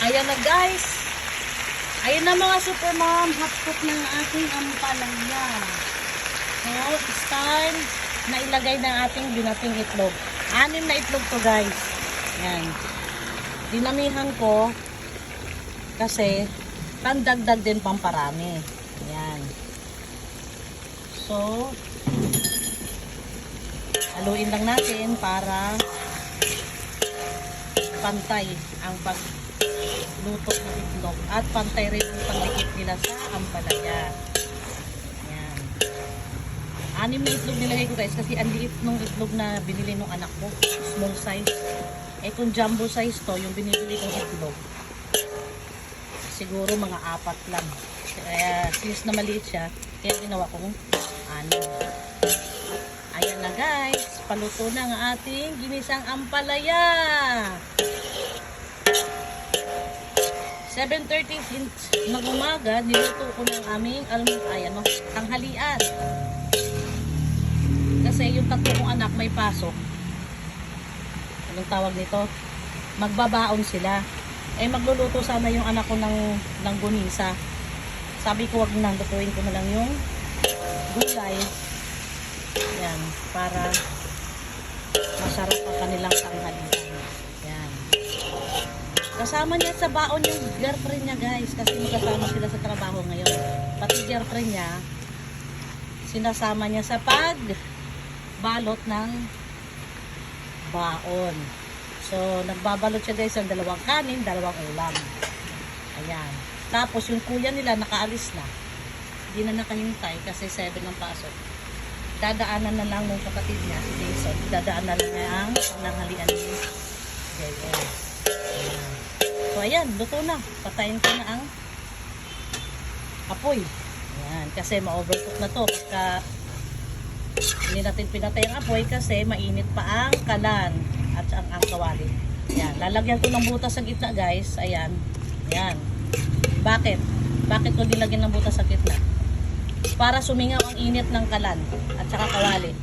Ayan na guys. Ayan na mga super mom. Hot cook ng ating ampalaya. So, it's time na ilagay ng ating binating itlog. 6 na itlog to guys. Ayan. Dinamihan ko kasi pandagdag din pamparami. Ayan. So, haluin lang natin para pantay ang pagluto ng itlog at pantay rin ang paglikit nila sa ampalaya. Ayan. 6 na itlog nilagay ko guys kasi ang liit nung itlog na binili nung anak ko. Small size. Eh kung jumbo size to, yung binibili kong itlog, siguro mga 4 lang. Kaya since na maliit siya, kaya ginawa kong 6. Ayan na guys, paluto na ang ating ginisang ampalaya. 7:30 ng umaga, niluto ko ng aming tanghalian. Kasi yung 3 kong anak may pasok. Anong tawag nito? Magbabaon sila. Eh magluluto sana yung anak ko ng gunisa. Sabi ko wag na, lutuin ko na lang yung gulay. Yan, para masarap ang kanilang tanghalian. Yan. Kasama niya sa baon yung girlfriend niya guys, kasi magkasama sila sa trabaho ngayon. Pati girlfriend niya, sinasama niya sa pagbalot ng baon. So, nagbabalot siya guys ng 2 kanin, 2 ulam. Ayan. Tapos yung kuya nila nakaalis na. Hindi na nakahintay kasi 7 ang pasok. Dadaanan na lang ng kapatid niya, si Jason. Dadaanan na niya ang pananghalian ni Jason. So, ayan, luto na. Patayin ko na ang apoy. Ayan, kasi ma-overcook na to. Pagka hindi natin pinatay ang apoy kasi mainit pa ang kalan at ang kawali. Ayan, lalagyan ko ng butas sa gitna guys. Ayan, ayan. Bakit? Bakit ko nilagyan ng butas sa gitna? Para sumingaw ang init ng kalan at saka kawali.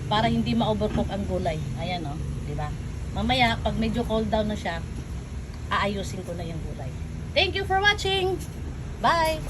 Para hindi ma-overcook ang gulay. Ayan o, diba? Mamaya, pag medyo cold down na siya, aayusin ko na yung gulay. Thank you for watching! Bye!